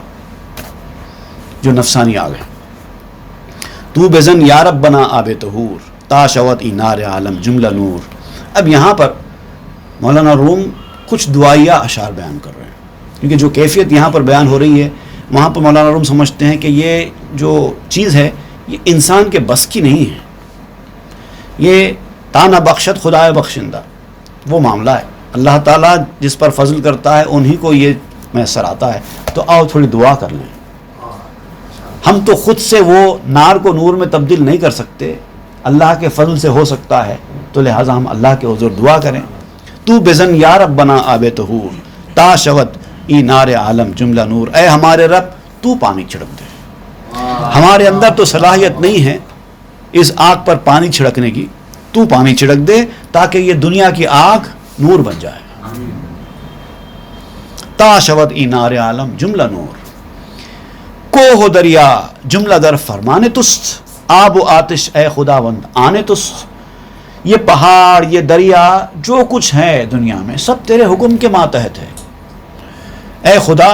جو نفسانی آگ ہے. تو بزن یارب بنا آب طہور، تا شود ای نار عالم جملہ نور. اب یہاں پر مولانا روم کچھ دعائیہ اشعار بیان کر رہے ہیں، کیونکہ جو کیفیت یہاں پر بیان ہو رہی ہے وہاں پر مولانا روم سمجھتے ہیں کہ یہ جو چیز ہے یہ انسان کے بس کی نہیں ہے. یہ تانا بخشت خدائے بخشندہ وہ معاملہ ہے. اللہ تعالیٰ جس پر فضل کرتا ہے انہی کو یہ میسر آتا ہے. تو آؤ تھوڑی دعا کر لیں. ہم تو خود سے وہ نار کو نور میں تبدیل نہیں کر سکتے، اللہ کے فضل سے ہو سکتا ہے. تو لہٰذا ہم اللہ کے حضور دعا کریں. تو بزن یا رب بنا آب طہور، تا شود ای نار عالم جملہ نور. اے ہمارے رب تو پانی چھڑک دے. ہمارے اندر تو صلاحیت نہیں ہے اس آگ پر پانی چھڑکنے کی، تو پانی چھڑک دے تاکہ یہ دنیا کی آگ نور بن جائے. تا شود ای نار عالم جملہ نور. کوہ دریا جملہ در فرمانے تست، آب و آتش اے خداوند آنے تست. یہ پہاڑ، یہ دریا، جو کچھ ہے دنیا میں سب تیرے حکم کے ماتحت ہے. اے خدا،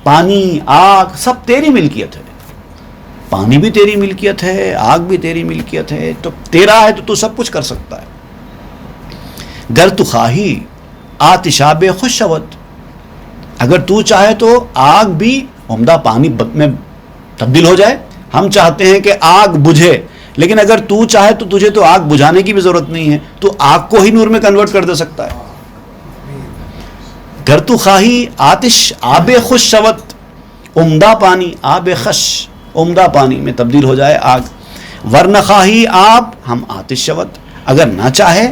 پانی، آگ سب تیری ملکیت ہے. پانی بھی تیری ملکیت ہے، آگ بھی تیری ملکیت ہے. تو تیرا ہے تو سب کچھ کر سکتا ہے. گر تو خواہی آتشاب خوش شود، اگر تو چاہے تو آگ بھی عمدہ پانی میں تبدیل ہو جائے. ہم چاہتے ہیں کہ آگ بجھے، لیکن اگر تو چاہے تو تجھے تو آگ بجھانے کی بھی ضرورت نہیں ہے، تو آگ کو ہی نور میں کنورٹ کر دے سکتا ہے. گر تو خواہی آتش آب خوش شود، عمدہ پانی آب خش، عمدہ پانی میں تبدیل ہو جائے آگ. ورنہ خواہی آب ہم آتش شود، اگر نہ چاہے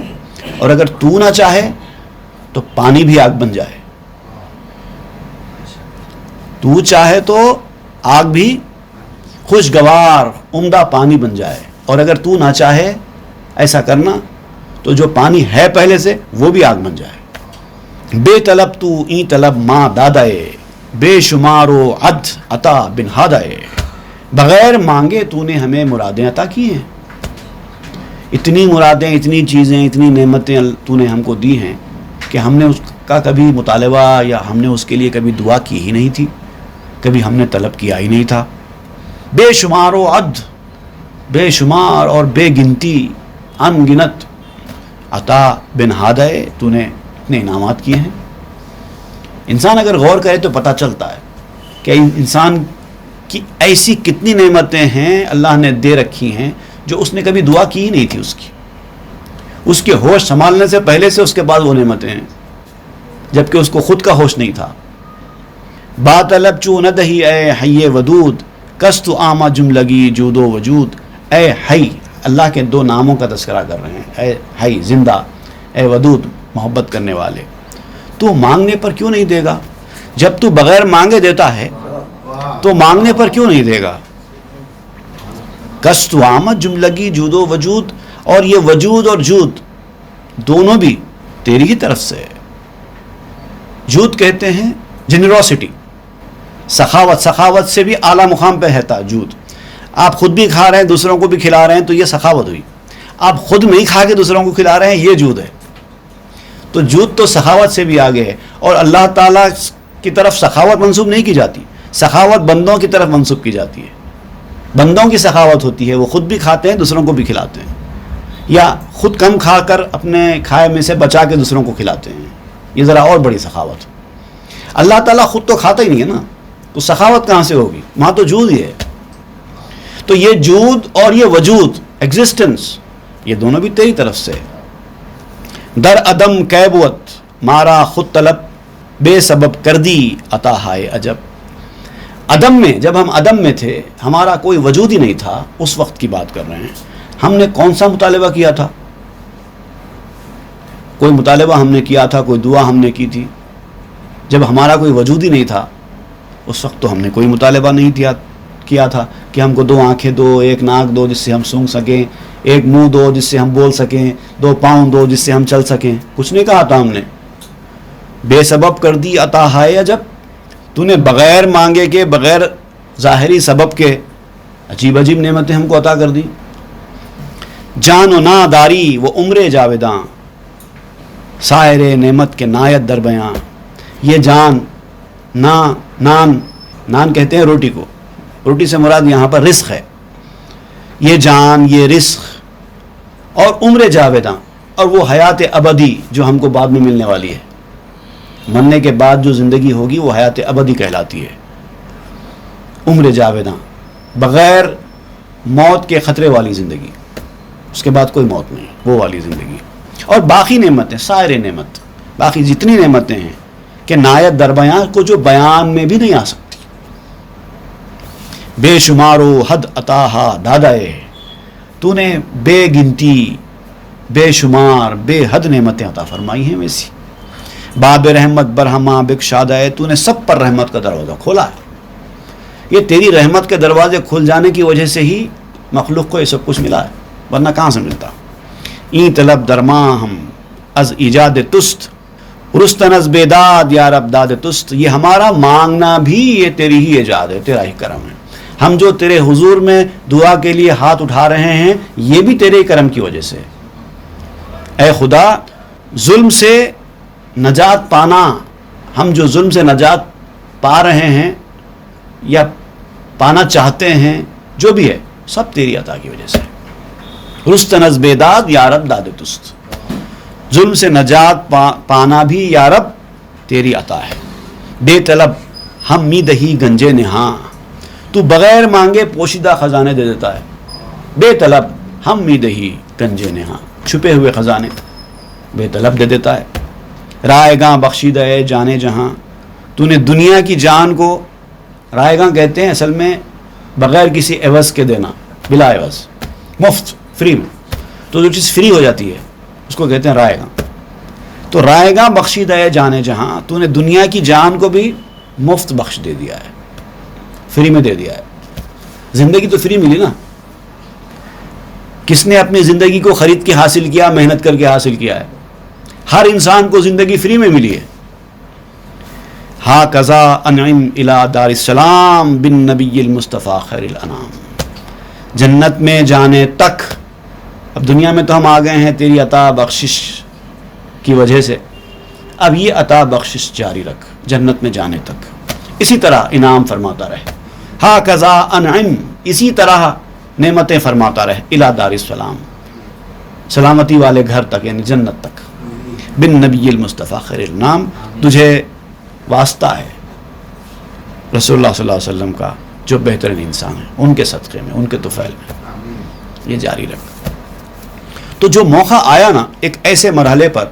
اور اگر تو نہ چاہے تو پانی بھی آگ بن جائے. تو چاہے تو آگ بھی خوشگوار عمدہ پانی بن جائے، اور اگر تو نہ چاہے ایسا کرنا تو جو پانی ہے پہلے سے وہ بھی آگ بن جائے. بے طلب تو این طلب ماں دادائے، بے شمار و عد عطا بن ہادائے. بغیر مانگے تو نے ہمیں مرادیں عطا کی ہیں. اتنی مرادیں، اتنی چیزیں، اتنی نعمتیں تو نے ہم کو دی ہیں کہ ہم نے اس کا کبھی مطالبہ یا ہم نے اس کے لیے کبھی دعا کی ہی نہیں تھی، کبھی ہم نے طلب کیا ہی نہیں تھا. بے شمار و عد، بے شمار اور بے گنتی، ان گنت عطا بن ہادائے، تو نے اتنے انعامات کیے ہیں. انسان اگر غور کرے تو پتہ چلتا ہے کہ انسان کی ایسی کتنی نعمتیں ہیں اللہ نے دے رکھی ہیں جو اس نے کبھی دعا کی ہی نہیں تھی. اس کے ہوش سنبھالنے سے پہلے سے اس کے بعد وہ نعمتیں ہیں، جبکہ اس کو خود کا ہوش نہیں تھا. با طلب چو ندہی اے حی ودود، کست آما جملگی جود و وجود. اے حی، اللہ کے دو ناموں کا تذکرہ کر رہے ہیں. اے حی زندہ، اے ودود محبت کرنے والے. تو مانگنے پر کیوں نہیں دے گا؟ جب تو بغیر مانگے دیتا ہے تو مانگنے پر کیوں نہیں دے گا؟ کست آمد جملگی جود و وجود، اور یہ وجود اور جود دونوں بھی تیری ہی طرف سے ہے. جود کہتے ہیں جنروسٹی، سخاوت. سخاوت سے بھی اعلیٰ مقام پہ ہے جود. آپ خود بھی کھا رہے ہیں، دوسروں کو بھی کھلا رہے ہیں، تو یہ سخاوت ہوئی. آپ خود نہیں کھا کے دوسروں کو کھلا رہے ہیں، یہ جود ہے. تو جود تو سخاوت سے بھی آگے ہے. اور اللہ تعالیٰ کی طرف سخاوت منسوب نہیں کی جاتی، سخاوت بندوں کی طرف منسوب کی جاتی ہے. بندوں کی سخاوت ہوتی ہے، وہ خود بھی کھاتے ہیں، دوسروں کو بھی کھلاتے ہیں، یا خود کم کھا کر اپنے کھائے میں سے بچا کے دوسروں کو کھلاتے ہیں. یہ ذرا اور بڑی سخاوت. اللہ تعالیٰ خود تو کھاتا ہی نہیں ہے نا، تو سخاوت کہاں سے ہوگی؟ وہاں تو جود ہی ہے. تو یہ جود اور یہ وجود، ایگزسٹنس، یہ دونوں بھی تیری طرف سے. در عدم کیبوت مارا خود طلب، بے سبب کر دی عطا ہائے عجب. عدم میں، جب ہم عدم میں تھے، ہمارا کوئی وجود ہی نہیں تھا، اس وقت کی بات کر رہے ہیں. ہم نے کون سا مطالبہ کیا تھا؟ کوئی مطالبہ ہم نے کیا تھا، کوئی دعا ہم نے کی تھی؟ جب ہمارا کوئی وجود ہی نہیں تھا اس وقت تو ہم نے کوئی مطالبہ نہیں کیا تھا کہ ہم کو 2 آنکھیں دو، 1 ناک دو جس سے ہم سونگھ سکیں، 1 منہ دو جس سے ہم بول سکیں، 2 پاؤں دو جس سے ہم چل سکیں. کچھ نہیں کہا تھا ہم نے. بے سبب کر دی عطا ہائے عجب. تو نے بغیر مانگے کے، بغیر ظاہری سبب کے عجیب عجیب نعمتیں ہم کو عطا کر دی. جان و نا داری وہ عمر جاویداں، سائر نعمت کے نایت در بیاں. یہ جان، نان کہتے ہیں روٹی کو، روٹی سے مراد یہاں پر رزق ہے. یہ جان، یہ رزق اور عمر جاویداں، اور وہ حیات ابدی جو ہم کو بعد میں ملنے والی ہے. مرنے کے بعد جو زندگی ہوگی وہ حیات ابدی کہلاتی ہے. عمر جاویداں، بغیر موت کے خطرے والی زندگی، اس کے بعد کوئی موت نہیں، وہ والی زندگی. اور باقی نعمتیں، سائر نعمت، باقی جتنی نعمتیں ہیں کہ نایت در بیان کو جو بیان میں بھی نہیں آ سکتی. بے شمار و حد عطا دادائے، تو نے بے گنتی، بے شمار، بے حد نعمتیں عطا فرمائی ہیں. ویسی باب رحمت برہما بخشادائے، تو نے سب پر رحمت کا دروازہ کھولا ہے. یہ تیری رحمت کے دروازے کھل جانے کی وجہ سے ہی مخلوق کو یہ سب کچھ ملا ہے، ورنہ کہاں سے ملتا. این طلب درماں ہم از ایجاد تست، رستن از بیداد یا رب داد تست. یہ ہمارا مانگنا بھی یہ تیری ہی ایجاد ہے، تیرا ہی کرم ہے. ہم جو تیرے حضور میں دعا کے لیے ہاتھ اٹھا رہے ہیں یہ بھی تیرے کرم کی وجہ سے. اے خدا، ظلم سے نجات پانا، ہم جو ظلم سے نجات پا رہے ہیں یا پانا چاہتے ہیں، جو بھی ہے سب تیری عطا کی وجہ سے. رستن از بیداد یا رب داد تست، ظلم سے نجات پانا بھی یا رب تیری عطا ہے. بے طلب ہم می دہی گنجے نہاں، تو بغیر مانگے پوشیدہ خزانے دے دیتا ہے. بے طلب ہم می دہی گنجے نہاں، چھپے ہوئے خزانے بے طلب دے دیتا ہے. رائے گاں بخشیدہ ہے جانے جہاں، تو نے دنیا کی جان کو، رائے گاں کہتے ہیں اصل میں بغیر کسی عوض کے دینا، بلا عوض، مفت، فری میں. تو جو چیز فری ہو جاتی ہے اس کو کہتے ہیں رائے گاں. تو رائے گاں بخشیدہ ہے جانے جہاں، تو نے دنیا کی جان کو بھی مفت بخش دے دیا ہے، فری میں دے دیا ہے. زندگی تو فری ملی نا. کس نے اپنی زندگی کو خرید کے حاصل کیا، محنت کر کے حاصل کیا ہے؟ ہر انسان کو زندگی فری میں ملی ہے. ہا قضا انعم الی دار السلام بن نبی المصطفیٰ خیر الانام. جنت میں جانے تک، اب دنیا میں تو ہم آ گئے ہیں تیری عطا بخشش کی وجہ سے، اب یہ عطا بخشش جاری رکھ جنت میں جانے تک، اسی طرح انعام فرماتا رہے. ہا قضا انعم، اسی طرح نعمتیں فرماتا رہے. الی دار السلام، سلامتی والے گھر تک، یعنی جنت تک. بن نبی المصطفیٰ خیر الانام، تجھے واسطہ ہے رسول اللہ صلی اللہ علیہ وسلم کا جو بہترین انسان ہیں، ان کے صدقے میں، ان کے طفیل میں یہ جاری رکھ. تو جو موقع آیا نا ایک ایسے مرحلے پر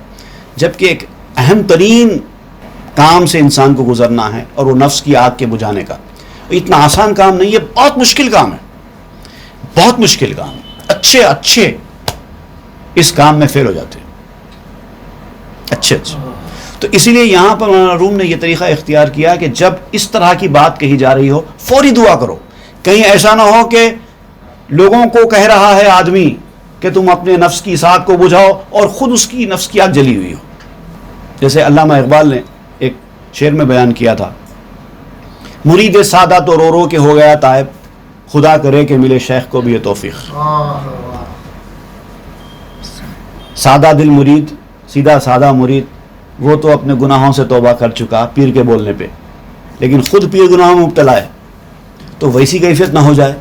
جب کہ ایک اہم ترین کام سے انسان کو گزرنا ہے، اور وہ نفس کی آگ کے بجھانے کا، اتنا آسان کام نہیں ہے، بہت مشکل کام ہے، بہت مشکل کام. اچھے اس کام میں فیل ہو جاتے ہیں، اچھے. تو اسی لیے یہاں پر مولانا روم نے یہ طریقہ اختیار کیا کہ جب اس طرح کی بات کہی جا رہی ہو فوری دعا کرو. کہیں ایسا نہ ہو کہ لوگوں کو کہہ رہا ہے آدمی کہ تم اپنے نفس کی اس آگ کو بجھاؤ اور خود اس کی نفس کی آگ جلی ہوئی ہو. جیسے علامہ اقبال نے ایک شعر میں بیان کیا تھا، مرید سادہ تو رو رو کے ہو گیا تائب، خدا کرے کہ ملے شیخ کو بھی یہ توفیق. سادہ دل مرید، سیدھا سادہ مرید، وہ تو اپنے گناہوں سے توبہ کر چکا پیر کے بولنے پہ، لیکن خود پیر گناہوں میں مبتلا ہے. تو ویسی کیفیت نہ ہو جائے.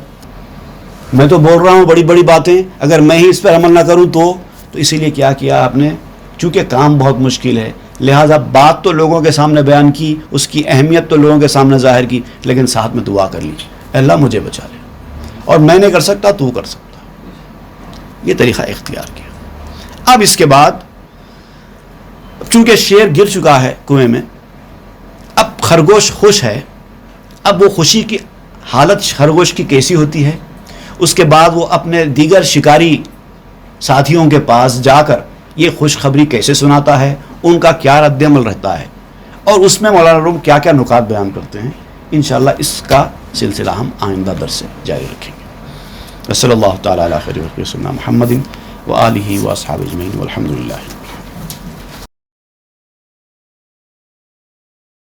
میں تو بول رہا ہوں بڑی بڑی باتیں، اگر میں ہی اس پر عمل نہ کروں تو اسی لیے کیا کیا آپ نے، چونکہ کام بہت مشکل ہے لہٰذا بات تو لوگوں کے سامنے بیان کی، اس کی اہمیت تو لوگوں کے سامنے ظاہر کی، لیکن ساتھ میں دعا کر لی، اللہ مجھے بچا لے، اور میں نہیں کر سکتا تو کر سکتا. یہ طریقہ اختیار کیا. اب اس کے بعد چونکہ شیر گر چکا ہے کنویں میں، اب خرگوش خوش ہے. اب وہ خوشی کی حالت خرگوش کی کیسی ہوتی ہے، اس کے بعد وہ اپنے دیگر شکاری ساتھیوں کے پاس جا کر یہ خوشخبری کیسے سناتا ہے، ان کا کیا رد عمل رہتا ہے، اور اس میں مولانا روم کیا کیا نکات بیان کرتے ہیں. انشاءاللہ اس کا سلسلہ ہم آئندہ درس سے جاری رکھیں گے. صلی اللہ تعالیٰ علیہ خیر سیدنا محمد وآلہ واصحابہ اجمعین والحمد للہ.